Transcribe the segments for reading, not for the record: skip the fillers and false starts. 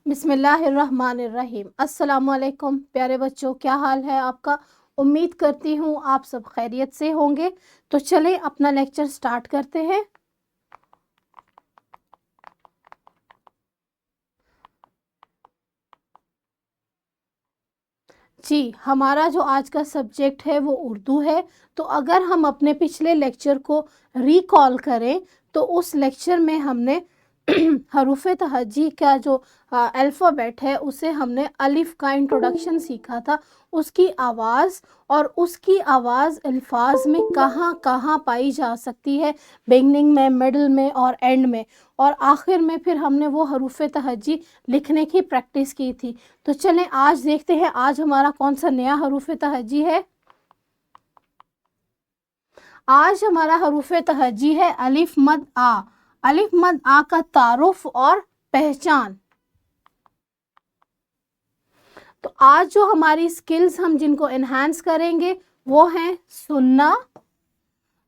बिस्मिल्लाहिर्रहमानिर्रहीम। अस्सलाम वालेकुम प्यारे बच्चों, क्या हाल है आपका। उम्मीद करती हूँ आप सब खैरियत से होंगे। तो चलें अपना लेक्चर स्टार्ट करते हैं। जी, हमारा जो आज का सब्जेक्ट है वो उर्दू है। तो अगर हम अपने पिछले लेक्चर को रिकॉल करें तो उस लेक्चर में हमने हरूफ तहज्जी का जो अल्फ़ाबेट है उसे हमने अलिफ का इंट्रोडक्शन सीखा था, उसकी आवाज़ और उसकी आवाज़ अल्फाज में कहाँ कहाँ पाई जा सकती है, बिगनिंग में, मिडल में और एंड में, और आखिर में फिर हमने वो हरूफ तहज्जी लिखने की प्रैक्टिस की थी। तो चलें आज देखते हैं आज हमारा कौन सा नया हरूफ तहज्जी है। आज हमारा हरूफ तहज्जी है अलिफ मद आ। अलिफ मद आ का तारुफ और पहचान। तो आज जो हमारी स्किल्स हम जिनको एनहांस करेंगे वो हैं सुनना,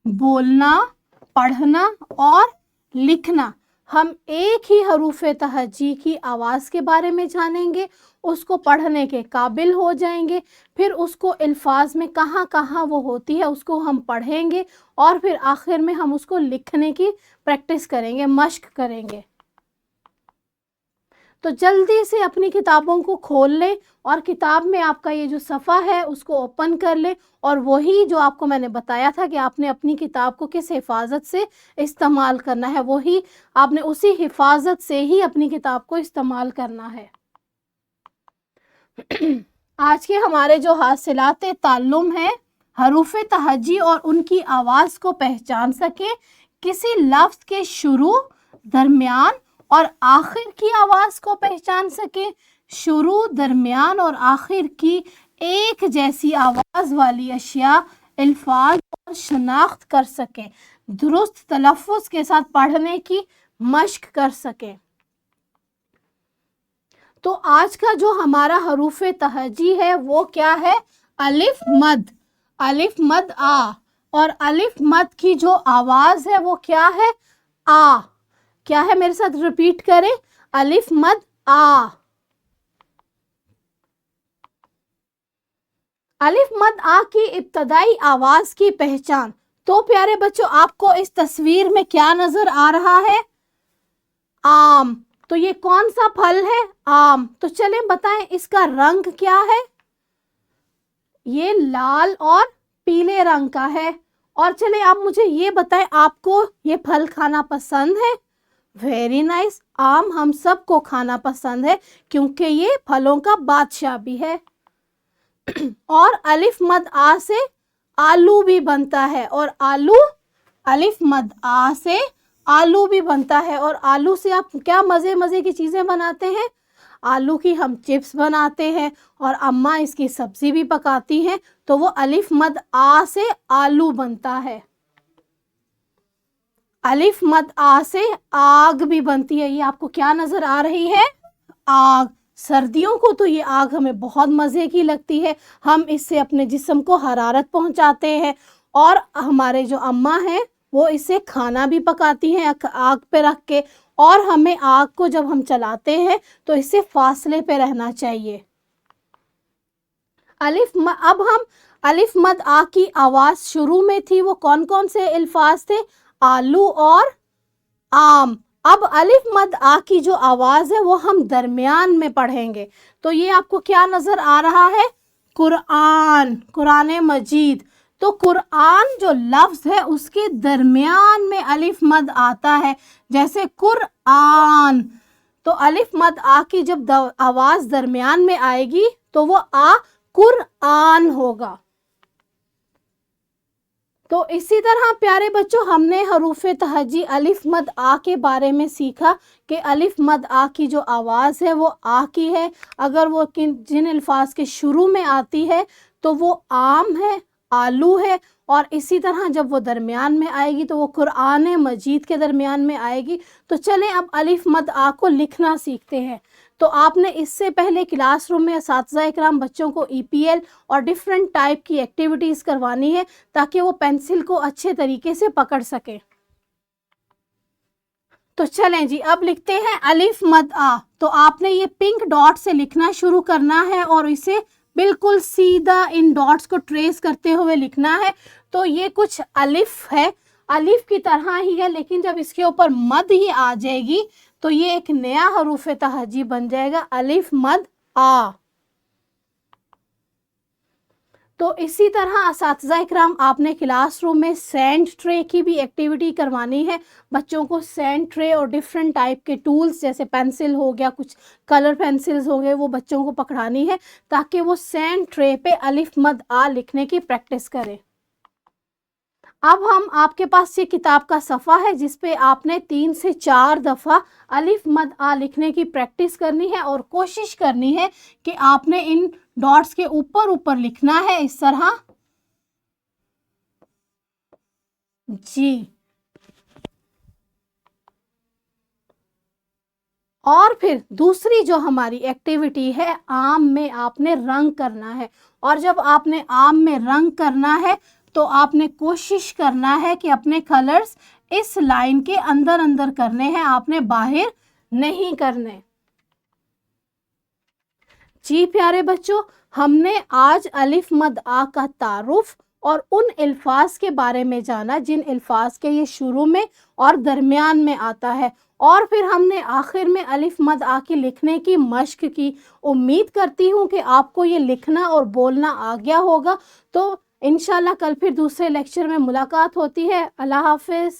बोलना, पढ़ना और लिखना। हम एक ही हरूफ तहज्जी की आवाज़ के बारे में जानेंगे, उसको पढ़ने के काबिल हो जाएंगे, फिर उसको अल्फाज में कहाँ कहाँ वो होती है उसको हम पढ़ेंगे और फिर आखिर में हम उसको लिखने की प्रैक्टिस करेंगे, मश्क करेंगे। तो जल्दी से अपनी किताबों को खोल लें और किताब में आपका ये जो सफ़ा है उसको ओपन कर लें और वही जो आपको मैंने बताया था कि आपने अपनी किताब को किस हिफाजत से इस्तेमाल करना है, वही आपने उसी हिफाजत से ही अपनी किताब को इस्तेमाल करना है। आज के हमारे जो हासिलात ताल्लुम है, हरूफ तहज्जी और उनकी आवाज़ को पहचान सकें, किसी लफ्ज़ के शुरू, दरमियान और आखिर की आवाज़ को पहचान सकें, शुरू, दरमियान और आखिर की एक जैसी आवाज़ वाली अशिया, अल्फाज और शनाख्त कर सकें, दुरुस्त तलफ़्फ़ुज़ के साथ पढ़ने की मश्क कर सकें। तो आज का जो हमारा हरूफ तहज्जी है वो क्या है, अलिफ मद। अलिफ मद आ, और अलिफ मद की जो आवाज़ है वो क्या है, आ। क्या है, मेरे साथ रिपीट करें, अलिफ मद आ। अलिफ मद आ की इब्तदाई आवाज़ की पहचान। तो प्यारे बच्चों आपको इस तस्वीर में क्या नज़र आ रहा है, आम। तो ये कौन सा फल है, आम। तो चलें बताएं इसका रंग क्या है, ये लाल और पीले रंग का है। और चलें आप मुझे ये बताएं आपको ये फल खाना पसंद है। वेरी नाइस, आम हम सबको खाना पसंद है क्योंकि ये फलों का बादशाह भी है। और अलिफ मद आ से आलू भी बनता है, और आलू, अलिफ मद आ से आलू भी बनता है, और आलू से आप क्या मज़े मज़े की चीज़ें बनाते हैं, आलू की हम चिप्स बनाते हैं और अम्मा इसकी सब्ज़ी भी पकाती हैं। तो वो अलिफ मद आ से आलू बनता है। अलिफ मद आ से आग भी बनती है। ये आपको क्या नज़र आ रही है, आग। सर्दियों को तो ये आग हमें बहुत मज़े की लगती है, हम इससे अपने जिस्म को हरारत पहुंचाते हैं, और हमारे जो अम्मा हैं वो इससे खाना भी पकाती हैं आग पे रख के, और हमें आग को जब हम चलाते हैं तो इससे फासले पे रहना चाहिए। अब हम अलिफ मद आ की आवाज़ शुरू में थी वो कौन कौन से अल्फाज थे, आलू और आम। अब अलिफ मद आ की जो आवाज़ है वो हम दरमियान में पढ़ेंगे। तो ये आपको क्या नज़र आ रहा है, कुरान, कुरान मजीद। तो कुरान जो लफ्ज़ है उसके दरमियान में अलिफ मद आता है, जैसे कुरान। तो अलिफ मद आ की जब आवाज़ दरमियान में आएगी तो वो आ कुरान होगा। तो इसी तरह प्यारे बच्चों हमने हरूफ तहज्जी अलिफ मद आ के बारे में सीखा कि अलिफ मद आ की जो आवाज़ है वो आ की है। अगर वो जिन अल्फाज के शुरू में आती है तो वो आम है, आलू है, और इसी तरह जब वो दरमियान में आएगी तो वो कुरान मजीद के दरमियान में आएगी। तो चलें अब अलिफ मद आ को लिखना सीखते हैं। तो आपने इससे पहले क्लासरूम में असातिज़ा इकराम बच्चों को EPL और डिफरेंट टाइप की एक्टिविटीज़ करवानी है ताकि वो पेंसिल को अच्छे तरीके से पकड़ सकें। तो चलें जी, अब लिखते हैं अलिफ मद आ। तो आपने ये पिंक डॉट से लिखना शुरू करना है और इसे बिल्कुल सीधा इन डॉट्स को ट्रेस करते हुए लिखना है। तो ये कुछ अलिफ है, अलिफ की तरह ही है, लेकिन जब इसके ऊपर मद ही आ जाएगी तो ये एक नया हरूफ तहजी बन जाएगा, अलिफ मद आ। तो इसी तरह असातिज़ा इकराम, आपने क्लासरूम में सैंड ट्रे की भी एक्टिविटी करवानी है। बच्चों को सैंड ट्रे और डिफरेंट टाइप के टूल्स जैसे पेंसिल हो गया, कुछ कलर पेंसिल्स हो गए, वो बच्चों को पकड़ानी है ताकि वो सैंड ट्रे पे अलिफ मद आ लिखने की प्रैक्टिस करें। अब हम, आपके पास ये किताब का सफ़ा है जिस पे आपने 3 से 4 दफ़ा अलिफ मद आ लिखने की प्रैक्टिस करनी है और कोशिश करनी है कि आपने इन डॉट्स के ऊपर ऊपर लिखना है इस तरह जी। और फिर दूसरी जो हमारी एक्टिविटी है, आम में आपने रंग करना है। और जब आपने आम में रंग करना है तो आपने कोशिश करना है कि अपने कलर्स इस लाइन के अंदर अंदर करने हैं, आपने बाहर नहीं करने। जी प्यारे बच्चों, हमने आज अलिफ मद आ का तारुफ और उन अल्फाज के बारे में जाना जिन अल्फाज के ये शुरू में और दरमियान में आता है, और फिर हमने आखिर में अलिफ मद आ के लिखने की मश्क की। उम्मीद करती हूँ कि आपको ये लिखना और बोलना आ गया होगा। तो इंशाल्लाह कल फिर दूसरे लेक्चर में मुलाकात होती है। अल्लाह हाफिज़।